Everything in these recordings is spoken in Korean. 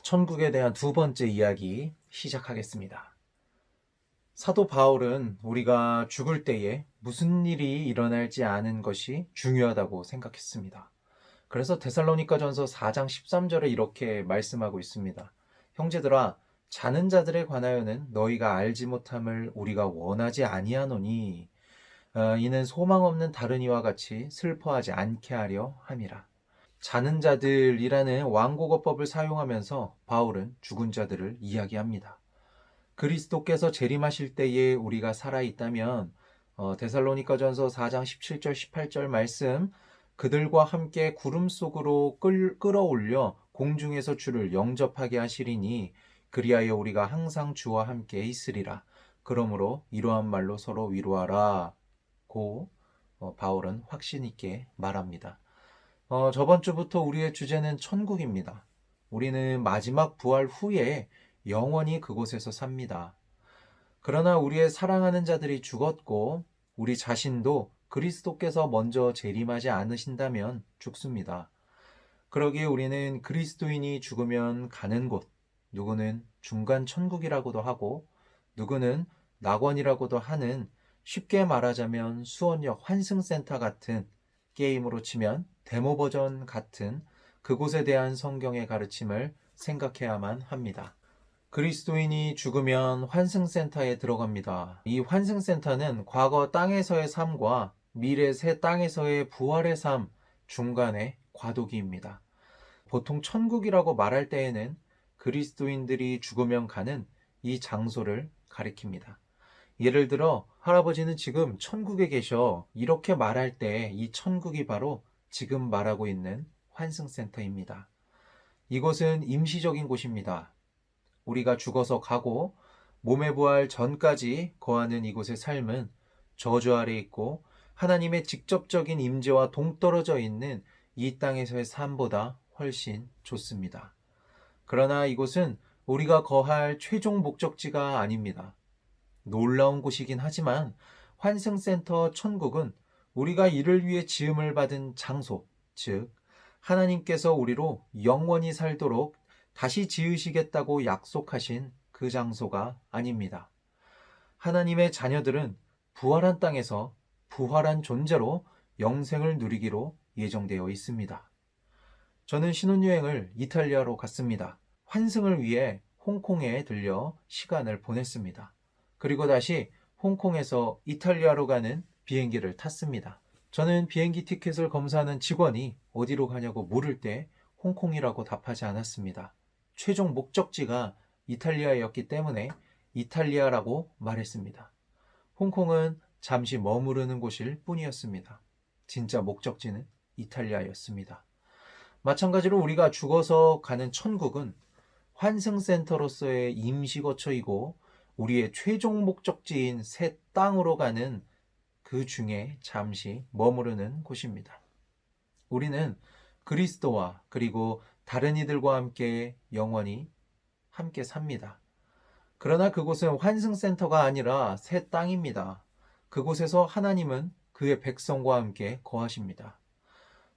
천국에 대한 두 번째 이야기 시작하겠습니다. 사도 바울은 우리가 죽을 때에 무슨 일이 일어날지 아는 것이 중요하다고 생각했습니다. 그래서 데살로니가전서 4장 13절에 이렇게 말씀하고 있습니다. 형제들아, 자는 자들에 관하여는 너희가 알지 못함을 우리가 원하지 아니하노니 이는 소망 없는 다른 이와 같이 슬퍼하지 않게 하려 함이라. 자는 자들이라는 완곡어법을 사용하면서 바울은 죽은 자들을 이야기합니다. 그리스도께서 재림하실 때에 우리가 살아있다면 데살로니가전서 4장 17절 18절 말씀, 그들과 함께 구름 속으로 끌어올려 공중에서 주를 영접하게 하시리니 그리하여 우리가 항상 주와 함께 있으리라. 그러므로 이러한 말로 서로 위로하라 고 바울은 확신 있게 말합니다. 저번 주부터 우리의 주제는 천국입니다. 우리는 마지막 부활 후에 영원히 그곳에서 삽니다. 그러나 우리의 사랑하는 자들이 죽었고 우리 자신도 그리스도께서 먼저 재림하지 않으신다면 죽습니다. 그러기에 우리는 그리스도인이 죽으면 가는 곳, 누구는 중간 천국이라고도 하고 누구는 낙원이라고도 하는, 쉽게 말하자면 수원역 환승센터 같은, 게임으로 치면 데모 버전 같은 그곳에 대한 성경의 가르침을 생각해야만 합니다. 그리스도인이 죽으면 환승센터에 들어갑니다. 이 환승센터는 과거 땅에서의 삶과 미래 새 땅에서의 부활의 삶 중간의 과도기입니다. 보통 천국이라고 말할 때에는 그리스도인들이 죽으면 가는 이 장소를 가리킵니다. 예를 들어 할아버지는 지금 천국에 계셔, 이렇게 말할 때 이 천국이 바로 지금 말하고 있는 환승센터입니다. 이곳은 임시적인 곳입니다. 우리가 죽어서 가고 몸의 부활 전까지 거하는 이곳의 삶은 저주 아래 있고 하나님의 직접적인 임재와 동떨어져 있는 이 땅에서의 삶보다 훨씬 좋습니다. 그러나 이곳은 우리가 거할 최종 목적지가 아닙니다. 놀라운 곳이긴 하지만 환승센터 천국은 우리가 이를 위해 지음을 받은 장소, 즉 하나님께서 우리로 영원히 살도록 다시 지으시겠다고 약속하신 그 장소가 아닙니다. 하나님의 자녀들은 부활한 땅에서 부활한 존재로 영생을 누리기로 예정되어 있습니다. 저는 신혼여행을 이탈리아로 갔습니다. 환승을 위해 홍콩에 들려 시간을 보냈습니다. 그리고 다시 홍콩에서 이탈리아로 가는 비행기를 탔습니다. 저는 비행기 티켓을 검사하는 직원이 어디로 가냐고 물을 때 홍콩이라고 답하지 않았습니다. 최종 목적지가 이탈리아였기 때문에 이탈리아라고 말했습니다. 홍콩은 잠시 머무르는 곳일 뿐이었습니다. 진짜 목적지는 이탈리아였습니다. 마찬가지로 우리가 죽어서 가는 천국은 환승센터로서의 임시거처이고 우리의 최종 목적지인 새 땅으로 가는 그 중에 잠시 머무르는 곳입니다. 우리는 그리스도와 그리고 다른 이들과 함께 영원히 함께 삽니다. 그러나 그곳은 환승센터가 아니라 새 땅입니다. 그곳에서 하나님은 그의 백성과 함께 거하십니다.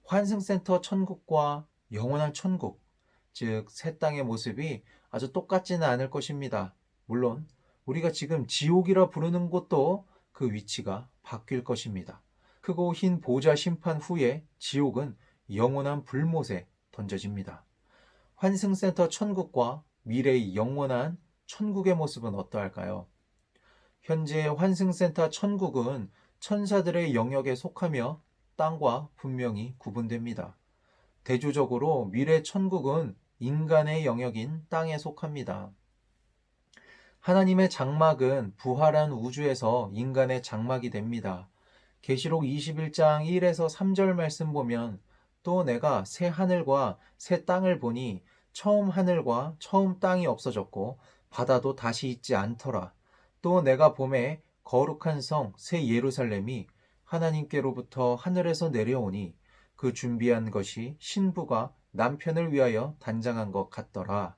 환승센터 천국과 영원한 천국, 즉 새 땅의 모습이 아주 똑같지는 않을 것입니다. 물론 우리가 지금 지옥이라 부르는 곳도 그 위치가 바뀔 것입니다. 크고 흰 보좌 심판 후에 지옥은 영원한 불못에 던져집니다. 환승센터 천국과 미래의 영원한 천국의 모습은 어떠할까요? 현재 환승센터 천국은 천사들의 영역에 속하며 땅과 분명히 구분됩니다. 대조적으로 미래 천국은 인간의 영역인 땅에 속합니다. 하나님의 장막은 부활한 우주에서 인간의 장막이 됩니다. 계시록 21장 1에서 3절 말씀 보면 또 내가 새 하늘과 새 땅을 보니 처음 하늘과 처음 땅이 없어졌고 바다도 다시 있지 않더라. 또 내가 보매 거룩한 성 새 예루살렘이 하나님께로부터 하늘에서 내려오니 그 준비한 것이 신부가 남편을 위하여 단장한 것 같더라.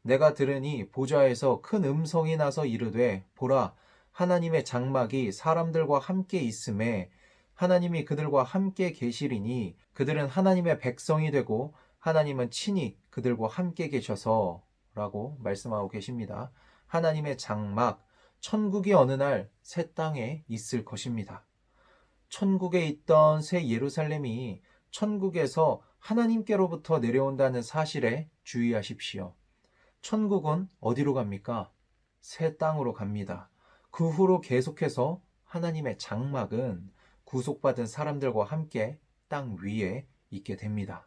내가 들으니 보좌에서 큰 음성이 나서 이르되 보라, 하나님의 장막이 사람들과 함께 있음에 하나님이 그들과 함께 계시리니 그들은 하나님의 백성이 되고 하나님은 친히 그들과 함께 계셔서 라고 말씀하고 계십니다. 하나님의 장막, 천국이 어느 날 새 땅에 있을 것입니다. 천국에 있던 새 예루살렘이 천국에서 하나님께로부터 내려온다는 사실에 주의하십시오. 천국은 어디로 갑니까? 새 땅으로 갑니다. 그 후로 계속해서 하나님의 장막은 구속받은 사람들과 함께 땅 위에 있게 됩니다.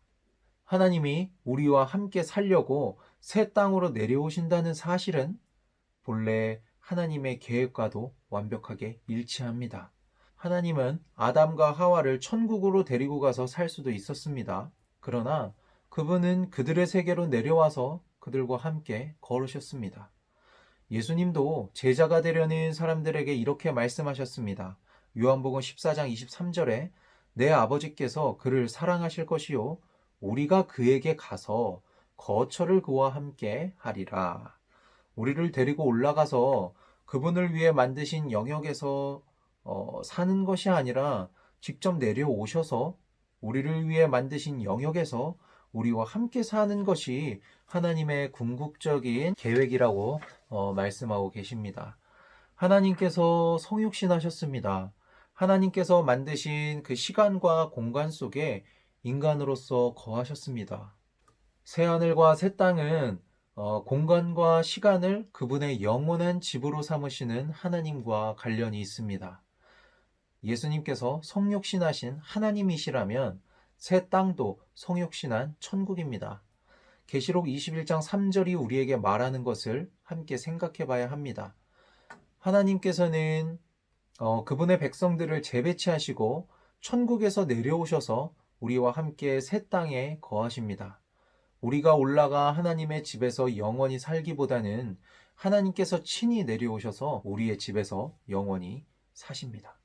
하나님이 우리와 함께 살려고 새 땅으로 내려오신다는 사실은 본래 하나님의 계획과도 완벽하게 일치합니다. 하나님은 아담과 하와를 천국으로 데리고 가서 살 수도 있었습니다. 그러나 그분은 그들의 세계로 내려와서 그들과 함께 걸으셨습니다. 예수님도 제자가 되려는 사람들에게 이렇게 말씀하셨습니다. 요한복음 14장 23절에 내 아버지께서 그를 사랑하실 것이요 우리가 그에게 가서 거처를 그와 함께 하리라. 우리를 데리고 올라가서 그분을 위해 만드신 영역에서 사는 것이 아니라 직접 내려오셔서 우리를 위해 만드신 영역에서 우리와 함께 사는 것이 하나님의 궁극적인 계획이라고 말씀하고 계십니다. 하나님께서 성육신 하셨습니다. 하나님께서 만드신 그 시간과 공간 속에 인간으로서 거하셨습니다. 새하늘과 새 땅은 공간과 시간을 그분의 영원한 집으로 삼으시는 하나님과 관련이 있습니다. 예수님께서 성육신하신 하나님이시라면 새 땅도 성육신한 천국입니다. 계시록 21장 3절이 우리에게 말하는 것을 함께 생각해 봐야 합니다. 하나님께서는 그분의 백성들을 재배치하시고 천국에서 내려오셔서 우리와 함께 새 땅에 거하십니다. 우리가 올라가 하나님의 집에서 영원히 살기보다는 하나님께서 친히 내려오셔서 우리의 집에서 영원히 사십니다.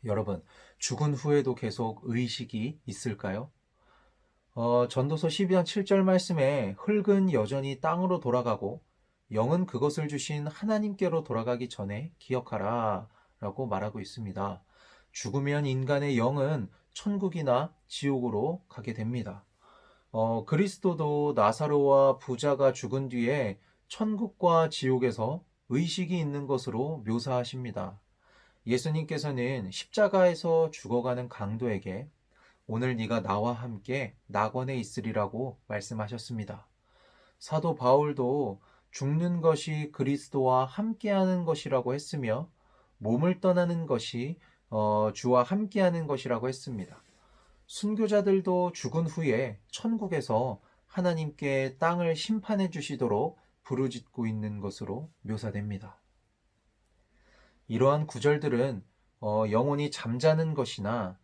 여러분, 죽은 후에도 계속 의식이 있을까요? 전도서 12장 7절 말씀에 흙은 여전히 땅으로 돌아가고 영은 그것을 주신 하나님께로 돌아가기 전에 기억하라 라고 말하고 있습니다. 죽으면 인간의 영은 천국이나 지옥으로 가게 됩니다. 그리스도도 나사로와 부자가 죽은 뒤에 천국과 지옥에서 의식이 있는 것으로 묘사하십니다. 예수님께서는 십자가에서 죽어가는 강도에게 오늘 네가 나와 함께 낙원에 있으리라고 말씀하셨습니다. 사도 바울도 죽는 것이 그리스도와 함께하는 것이라고 했으며 몸을 떠나는 것이 주와 함께하는 것이라고 했습니다. 순교자들도 죽은 후에 천국에서 하나님께 땅을 심판해 주시도록 부르짖고 있는 것으로 묘사됩니다. 이러한 구절들은 영혼이 잠자는 것이나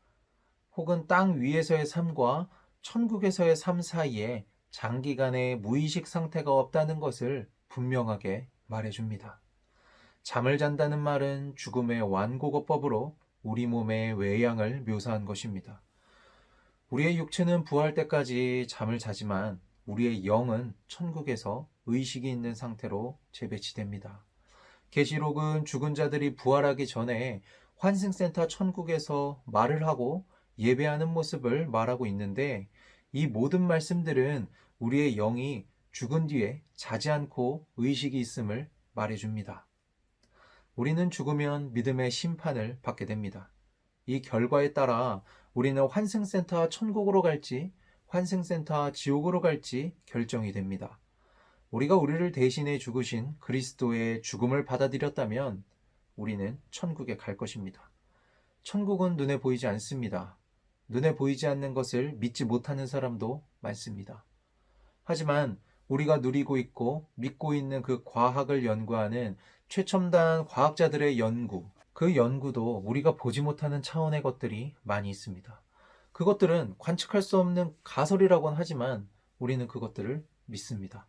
혹은 땅 위에서의 삶과 천국에서의 삶 사이에 장기간의 무의식 상태가 없다는 것을 분명하게 말해줍니다. 잠을 잔다는 말은 죽음의 완고거법으로 우리 몸의 외양을 묘사한 것입니다. 우리의 육체는 부활 때까지 잠을 자지만 우리의 영은 천국에서 의식이 있는 상태로 재배치됩니다. 계시록은 죽은 자들이 부활하기 전에 환승센터 천국에서 말을 하고 예배하는 모습을 말하고 있는데 이 모든 말씀들은 우리의 영이 죽은 뒤에 자지 않고 의식이 있음을 말해줍니다. 우리는 죽으면 믿음의 심판을 받게 됩니다. 이 결과에 따라 우리는 환승센터 천국으로 갈지 환승센터 지옥으로 갈지 결정이 됩니다. 우리가 우리를 대신해 죽으신 그리스도의 죽음을 받아들였다면 우리는 천국에 갈 것입니다. 천국은 눈에 보이지 않습니다. 눈에 보이지 않는 것을 믿지 못하는 사람도 많습니다. 하지만 우리가 누리고 있고 믿고 있는 그 과학을 연구하는 최첨단 과학자들의 연구, 그 연구도 우리가 보지 못하는 차원의 것들이 많이 있습니다. 그것들은 관측할 수 없는 가설이라고는 하지만 우리는 그것들을 믿습니다.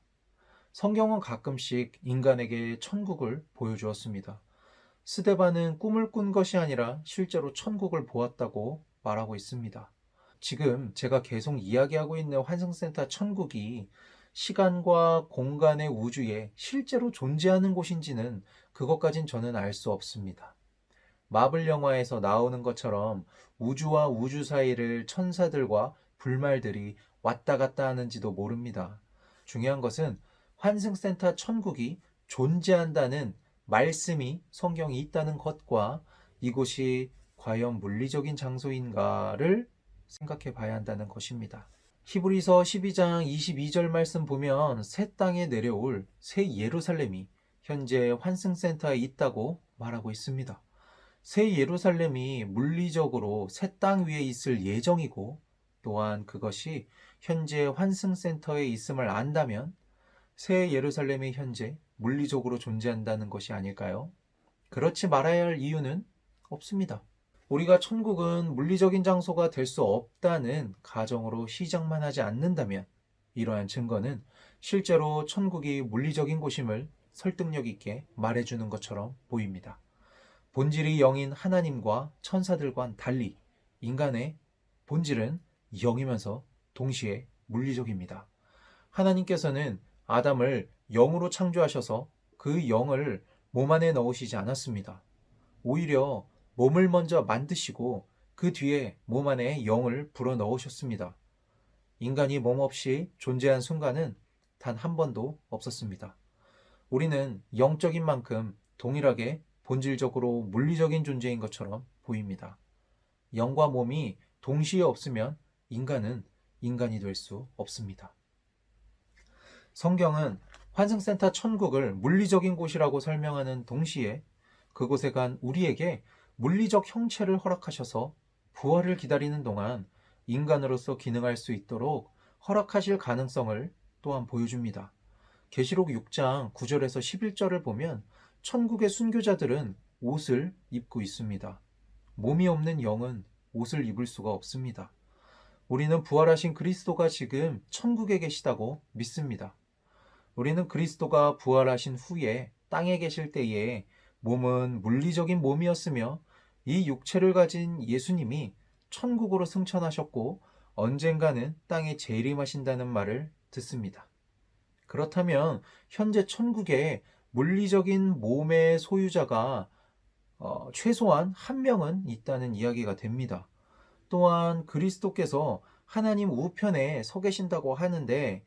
성경은 가끔씩 인간에게 천국을 보여주었습니다. 스데반은 꿈을 꾼 것이 아니라 실제로 천국을 보았다고 말하고 있습니다. 지금 제가 계속 이야기하고 있는 환승센터 천국이 시간과 공간의 우주에 실제로 존재하는 곳인지는 그것까진 저는 알 수 없습니다. 마블 영화에서 나오는 것처럼 우주와 우주 사이를 천사들과 불말들이 왔다 갔다 하는지도 모릅니다. 중요한 것은 환승센터 천국이 존재한다는 말씀이 성경에 있다는 것과 이곳이 과연 물리적인 장소인가를 생각해 봐야 한다는 것입니다. 히브리서 12장 22절 말씀 보면 새 땅에 내려올 새 예루살렘이 현재 환승센터에 있다고 말하고 있습니다. 새 예루살렘이 물리적으로 새 땅 위에 있을 예정이고 또한 그것이 현재 환승센터에 있음을 안다면 새 예루살렘이 현재 물리적으로 존재한다는 것이 아닐까요? 그렇지 말아야 할 이유는 없습니다. 우리가 천국은 물리적인 장소가 될 수 없다는 가정으로 시작만 하지 않는다면 이러한 증거는 실제로 천국이 물리적인 곳임을 설득력 있게 말해주는 것처럼 보입니다. 본질이 영인 하나님과 천사들과는 달리 인간의 본질은 영이면서 동시에 물리적입니다. 하나님께서는 아담을 영으로 창조하셔서 그 영을 몸 안에 넣으시지 않았습니다. 오히려 몸을 먼저 만드시고 그 뒤에 몸 안에 영을 불어 넣으셨습니다. 인간이 몸 없이 존재한 순간은 단 한 번도 없었습니다. 우리는 영적인 만큼 동일하게 본질적으로 물리적인 존재인 것처럼 보입니다. 영과 몸이 동시에 없으면 인간은 인간이 될 수 없습니다. 성경은 환승센터 천국을 물리적인 곳이라고 설명하는 동시에 그곳에 간 우리에게 물리적 형체를 허락하셔서 부활을 기다리는 동안 인간으로서 기능할 수 있도록 허락하실 가능성을 또한 보여줍니다. 계시록 6장 9절에서 11절을 보면 천국의 순교자들은 옷을 입고 있습니다. 몸이 없는 영은 옷을 입을 수가 없습니다. 우리는 부활하신 그리스도가 지금 천국에 계시다고 믿습니다. 우리는 그리스도가 부활하신 후에 땅에 계실 때에 몸은 물리적인 몸이었으며 이 육체를 가진 예수님이 천국으로 승천하셨고 언젠가는 땅에 재림하신다는 말을 듣습니다. 그렇다면 현재 천국에 물리적인 몸의 소유자가 최소한 한 명은 있다는 이야기가 됩니다. 또한 그리스도께서 하나님 우편에 서 계신다고 하는데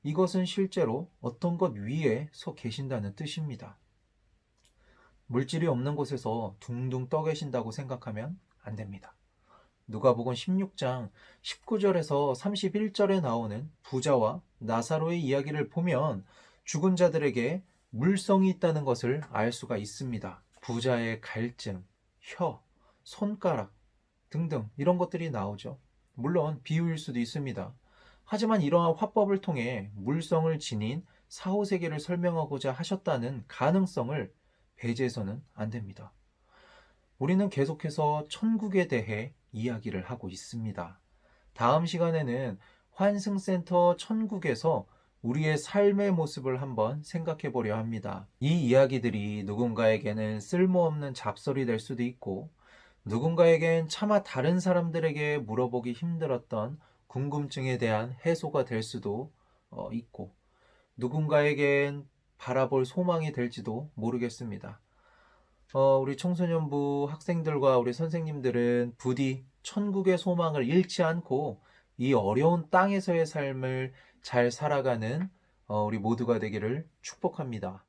이것은 실제로 어떤 것 위에 서 계신다는 뜻입니다. 물질이 없는 곳에서 둥둥 떠 계신다고 생각하면 안 됩니다. 누가복음 16장 19절에서 31절에 나오는 부자와 나사로의 이야기를 보면 죽은 자들에게 물성이 있다는 것을 알 수가 있습니다. 부자의 갈증, 혀, 손가락 등등 이런 것들이 나오죠. 물론 비유일 수도 있습니다. 하지만 이러한 화법을 통해 물성을 지닌 사후세계를 설명하고자 하셨다는 가능성을 배제해서는 안 됩니다. 우리는 계속해서 천국에 대해 이야기를 하고 있습니다. 다음 시간에는 환승센터 천국에서 우리의 삶의 모습을 한번 생각해 보려 합니다. 이 이야기들이 누군가에게는 쓸모없는 잡설이 될 수도 있고 누군가에겐 차마 다른 사람들에게 물어보기 힘들었던 궁금증에 대한 해소가 될 수도 있고 누군가에겐 바라볼 소망이 될지도 모르겠습니다. 우리 청소년부 학생들과 우리 선생님들은 부디 천국의 소망을 잃지 않고 이 어려운 땅에서의 삶을 잘 살아가는 우리 모두가 되기를 축복합니다.